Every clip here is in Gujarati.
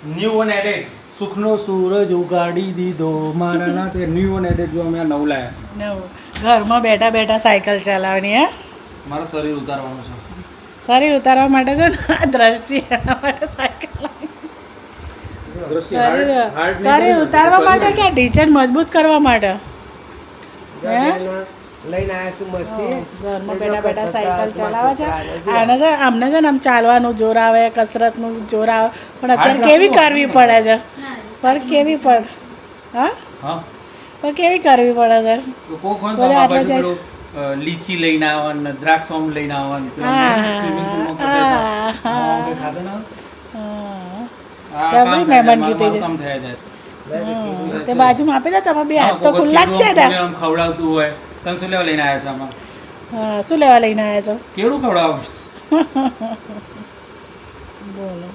ન્યૂ વન એડેડ સુખનો સૂરજ ઉગાડી દીધો મારા નાથે ન્યૂ વન એડેડ જો અમે આ નવું લાયા નવું ઘરમાં બેઠા બેઠા સાયકલ ચલાવવાની હે મારા શરીર ઉતારવાનું છે શરીર ઉતારવા માટે છે ને આ દ્રષ્ટિ એના માટે સાયકલ દ્રષ્ટિ શરીર ઉતારવા માટે કે ઢીચણ મજબૂત કરવા માટે લઈને આવ્યા છું મશીન ઘરમાં બેઠા બેઠા સાયકલ ચલાવે છે આને છે અમને છે ને આમ ચાલવાનું જોર આવે કસરતનું જોર આવે પણ અત્યારે કેવી કરવી પડે છે પણ કેવી પડે હા હા પણ કેવી કરવી પડે છે તો કોક હોય તો બધા આ આટલા બાજુ પેલું લીચી લઈને આવવાનું દ્રાક્ષ લઈને આવવાનું સ્વિમિંગ પુલમાં ખાધે ને જબરી મહેમાન કીધી છે. કામ થયા જાય તે બાજુમાં આપી દો તમે બે હાથ તો ખુલ્લા જ છે ને આમ ખવડાવતું હોય તને શું લેવા લઈને આવ્યા છે આમાં હા શું લેવા લઈને આવ્યા છો કેવડું ખવડાવો બોલો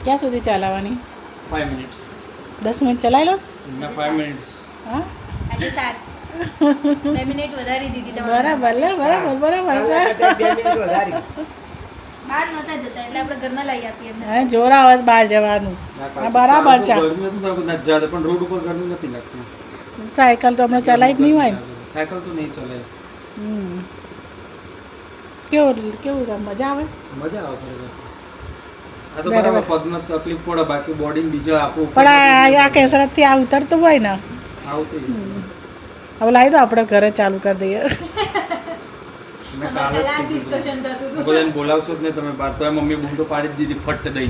ક્યાં સુધી ચલાવવાની 5 મિનિટ્સ 10 મિનિટ ચલાવી લો ના 5 મિનિટ્સ હા આજે 7 2 મિનિટ વધારી દીધી તમારે બરાબર લે બરાબર બરાબર છે 2 મિનિટ વધારી બહાર નહોતા જતા એટલે આપણે ઘરમાં લઈ આપીએ એમને હા જોર આવે છે બહાર જવાનું હા બરાબર છે ગરમી હતું તો નથી જતા પણ રોડ ઉપર ગરમી નથી લાગતી સાયકલ તો હમણાં ચલાવી જ નહીં હોય ને સાયકલ તો નહીં ચલાય હમ. કેવું કેવું છે મજા આવે છે મજા આવે ખરેખર. આ તો બરાબર પગનો તકલીફ પડે બાકી બોડી બીજા આપણું પણ આ કેસરતથી આ ઉતરતું હોય ને આવતું હવે લાવી દો આપણે ઘરે ચાલુ કરી દઈએ મેં કાલે જ કલાક કીધું ડિસ્કશન થતું હતું બધાને બોલાવશો જ નહીં તમે બહાર તો મમ્મી બૂમ તો પાડી જ દીધી ફટ દઈ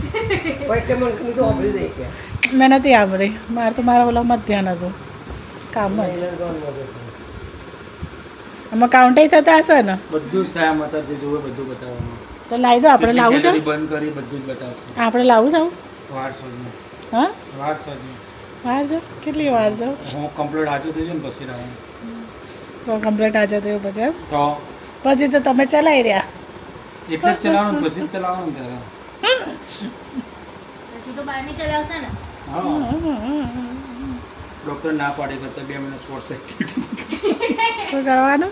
કોઈ કે મને કીધું ઓપરી દઈ કે મેં નથી સાંભળી મારે તો મારા ઓલામાં જ ધ્યાન હતું કામ જ એમાં કાઉન્ટે થતા હશે ને બધું સાયા માતા જે જોવે બધું બતાવવાનું તો લાવી દો આપણે લાવું છે કેટલી બંધ કરી બધું જ બતાવશે આપણે લાવું છે વાર સોજને હા વાર સોજને વાર છે કેટલી વાર છે હું કમ્પ્લીટ હાજર થઈ જાય ને પછી રહેવાનું તો કમ્પ્લીટ આજે થયું પછી એમ? તો પછી તો તમે ચલાવી રહ્યા એટલે જ ચલાવવાનું પછી જ ચલાવવાનું ત્યારે પછી તો બહાર ની ચલાવશે ને હા ડૉક્ટર ના પાડી કરતા 2 મહિના સ્પોર્ટ્સ એક્ટિવિટી શું કરવાનું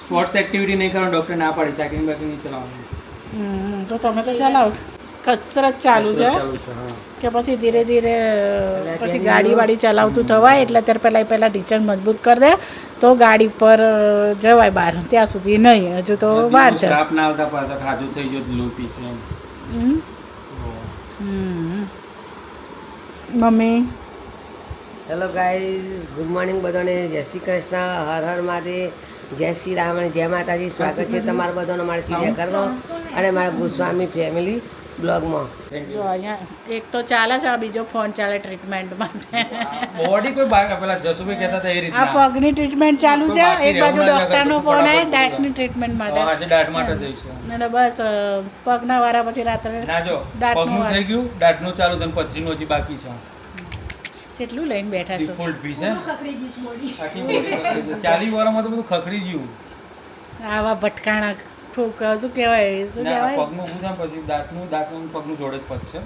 સ્પોર્ટ્સ એક્ટિવિટી નહીં કરવાનું ડૉક્ટર ના પાડી સાયકલિંગ બાઇકિંગ નહીં ચલાવવાનું તો તમે તો ચલાવો છો. કસરત ચાલુ છે ચાલુ છે હા કે પછી ધીરે ધીરે પછી ગાડી વાડી ચલાવતું થવાય એટલે ત્યારે પહેલાં ટીચર મજબૂત કરી દે તો ગાડી પર જવાય બહાર ત્યાં સુધી નહીં હજુ તો વાર છે શ્રાપ ના આવતા પાછા ખાજુ થઈ ગયો લો પીસે એમ હમ. હમ. Mummy hello guys good morning બધાને જય શ્રી કૃષ્ણ હર હર મહાદેવ જય શ્રી રામ અને જય માતાજી સ્વાગત છે તમારા બધાનો મારા ચિડિયાઘરમાં અને મારા ગોસ્વામી ફેમિલી બ્લોગમાં જો અહીંયા એક તો ચાલે છે આ બીજો ફોન ચાલે ટ્રીટમેન્ટ માટે બોડી કોઈ પેલા જસુભાઈ કહેતા હતા એ આ રીતના પગની ટ્રીટમેન્ટ ચાલુ છે એક બાજુ ડૉક્ટરનો ફોન આવે દાંતની ટ્રીટમેન્ટ માટે આજે દાઢ માટે જઈશું અને બસ પગના વારા પછી રાત્રે ના જો દાંતનું પગનું વાર. થઈ ગયું દાઢનું ચાલુ છે અને પથરીનું હજી બાકી છે કેટલું લઈને બેઠા છો ડિફોલ્ટ પીસ હે પૂરું ખખડી ગઈ છે બોડી આખી body ખખડી ગઈ. 40 વર્ષમાં તો બધું ખખડી ગયું આવા ભટકાણા શું કહેવાય શું ના કહેવાય પગનું ઊભું થાય પછી દાંતનું પગનું જોડે જ પચશે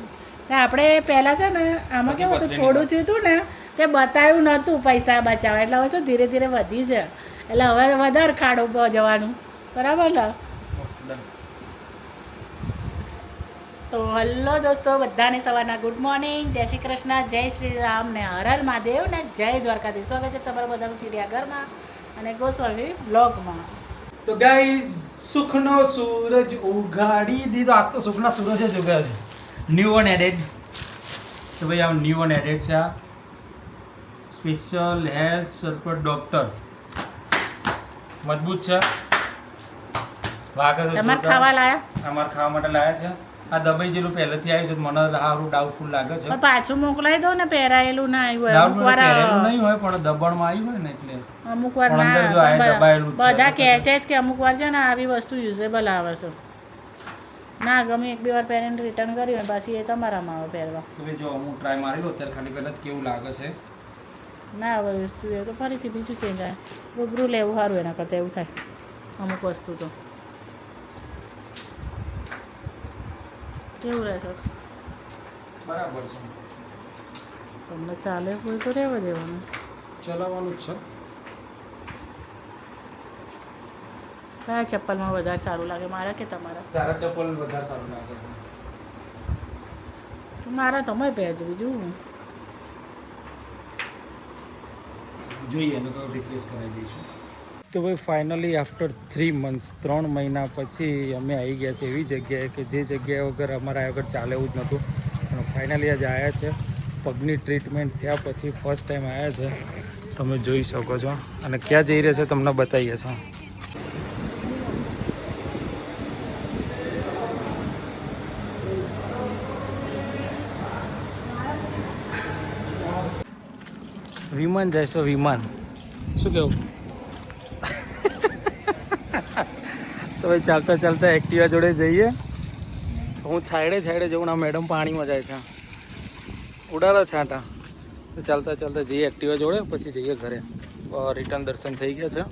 તો આપણે પહેલાં છે ને આમાં પછી કેવું હતું પથરીની થોડું થયું હતું ને તે બતાવ્યું નહોતું પૈસા બચાવવા એટલે હવે શું ધીરે ધીરે વધી છે એટલે હવે વધારે ખાડો પર જવાનું બરાબર ને તો હલો દોસ્તો બધાને સવારના ગુડ મોર્નિંગ જય શ્રી કૃષ્ણ જય શ્રી રામ ને હર હર મહાદેવ ને જય દ્વારકાધીશ સ્વાગત છે તમારા બધાનું ચિડિયાઘરમાં અને ગોસ્વામી બ્લોગમાં તો ગાઈઝ સુખનો સૂરજ ઉગાડી દીધો આજ તો સુખના સૂરજ જ ઉગ્યા છે ન્યૂ વન એડેડ તો ભાઈ આ ન્યૂ વન એડેડ છે આ સ્પેશિયલ હેલ્થ સર્પર ડોક્ટર મજબૂત છે વાગે છે તમારે ખાવા લાયા અમારે ખાવા માટે લાયા છે આ દબાઈ જેલું પહેલેથી આવ્યું છે મને સારું ડાઉટફુલ લાગે છે પણ પાછું મોકલાઈ દો ને પહેરાયેલું ના આવ્યું હોય અમુક ડાઉટફુલ વાર પહેરેલું નહીં હોય પણ દબાણમાં આવ્યું હોય ને એટલે અમુક વાર પણ અંદર જો આ ના દબાયેલું જ છે. બધા કહે છે જ કે અમુક વાર છે ને આવી વસ્તુ યુઝેબલ આવે છે ના ગમે એક બે વાર પહેરીને રિટર્ન કર્યું હોય પાછી એ તમારામાં આવે પહેરવા તો ભાઈ જો હું ટ્રાય મારી લઉં અત્યારે ખાલી પહેલાં જ કેવું લાગે છે ના આવે વસ્તુ એ તો ફરીથી બીજું ચેન્જ આવે રૂબરૂ લેવું સારું એના કરતાં એવું થાય અમુક વસ્તુ તો કેવું રહેશે બરાબર છે તમને ચાલે હોય તો રહેવા દેવાનું ચલાવવાનું જ છે કયા ચપ્પલમાં વધારે સારું લાગે મારા કે તમારા તારા ચપ્પલ વધારે સારું લાગે છે મારા તમે પહેરજો બીજું જોઈએ એનો તો રિપ્લેસ કરાવી દઈશું. તો ભાઈ ફાઇનલી આફ્ટર 3 months 3 મહિના પછી અમે આવી ગયા છે એવી જગ્યાએ કે જે જગ્યાએ વગર અમારા આગળ ચાલે એવું જ નહોતું. અને ફાઇનલી આજે આવ્યા છે. પગની ટ્રીટમેન્ટ થયા પછી ફર્સ્ટ ટાઈમ આવ્યા છે. તમે જોઈ શકો છો. અને ક્યાં જઈ રહ્યા છે તમને બતાવીએ છીએ. વિમાન જાય છે વિમાન. શું કેવું? તો ભાઈ ચાલતા ચાલતા એક્ટિવા જોડે જઈએ. હું છાયડે જઉં ના મેડમ પાણીમાં જાય છે. ઉડાડો છાંટા. તો ચાલતા ચાલતા જઈએ એક્ટિવા જોડે પછી જઈએ ઘરે. રિટર્ન દર્શન થઈ ગયા છે.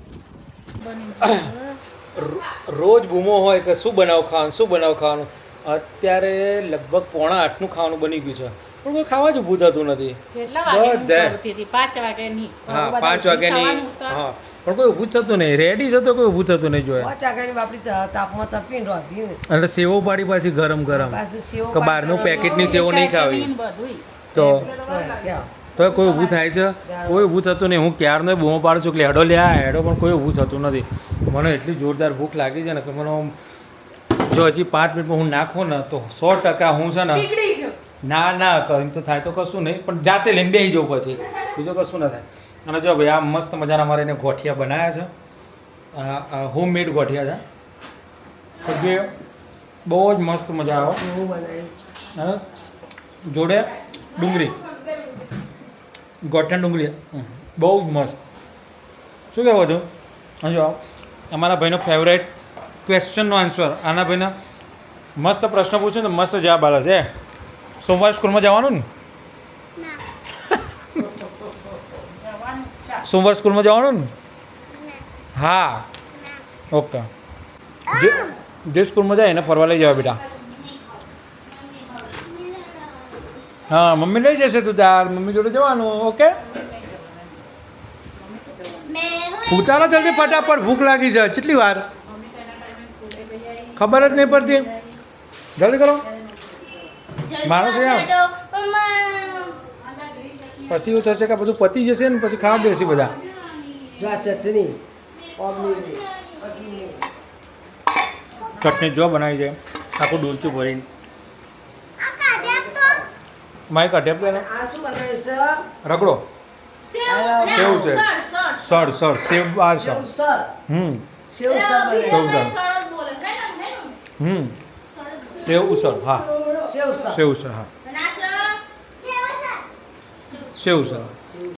રોજ બૂમો હોય કે શું બનાવ ખાવાનું. અત્યારે લગભગ 7:45 ખાવાનું બની ગયું છે પણ કોઈ ખાવા જ ઊભું થતું નથી. કેટલા વાગે 5 વાગ્યાની હા 5 વાગ્યાની હા પણ કોઈ ઊભું થતું નહીં. રેડી છે તો કોઈ ઊભું થતું નહીં જોઈએ. 5 વાગ્યાની બાપડી તાપમાં તપીને રોધી ને એટલે સેવો પાડી પાછી ગરમ પાછું સેવ કે બહારનું પેકેટની સેવો નહીં ખાવી તો તો કોઈ ઊભું થાય છે. કોઈ ઊભું થતું નહીં. હું ક્યારનો બૂમો પાડું છું કે હેડો હેડો પણ કોઈ ઊભું થતું નથી. મને એટલી જોરદાર ભૂખ લાગી છે ને કે મને જો હજી 5 મિનિટમાં હું નાખું ને તો 100% હું છે ને ના એમ તો થાય તો કશું નહીં પણ જાતે લઈને બેસી જવું પછી બીજું કશું ના થાય. અને જો ભાઈ આ મસ્ત મજાના અમારે એને ગોઠિયા બનાવ્યા છે. હોમમેડ ગોઠિયા છે જે બહુ જ મસ્ત મજા આવે. અને જોડે ડુંગળી ગોઠિયા ડુંગળી બહુ જ મસ્ત. શું કહેવો છો? જો અમારા ભાઈનો ફેવરેટ ક્વેશ્ચનનો આન્સર. આના ભાઈને મસ્ત પ્રશ્ન પૂછ્યો ને મસ્ત જવાબ આલે છે. સોમવારે સ્કૂલમાં જવાનું ને? સોમવારે સ્કૂલમાં જવાનું ને? હા ઓકે. જે સ્કૂલમાં જાય એને ફરવા લઈ જવા બેટા. હા મમ્મી લઈ જશે તું તાર મમ્મી જોડે જવાનું. ઓકે ઉતારો જલ્દી ફટાફટ ભૂખ લાગી છે. કેટલી વાર ખબર જ નહીં પડતી. જલ્દી કરો માણસ પછી એવું થશે કે બધું પતી જશે ને પછી ખાવા બેસી બધા. જો આ ચટણી ચટણી જો બનાવી છે આખું ડોલચું ભરીને. મારી કાઢે આપે આ શું બનાવે છે? રગડો સેવ છે. સર સેવ બાર સર સર સેવ સર સેવ ઉસળ હા સેવ સર સેવ ઉસળ હા સેવ ઉસળ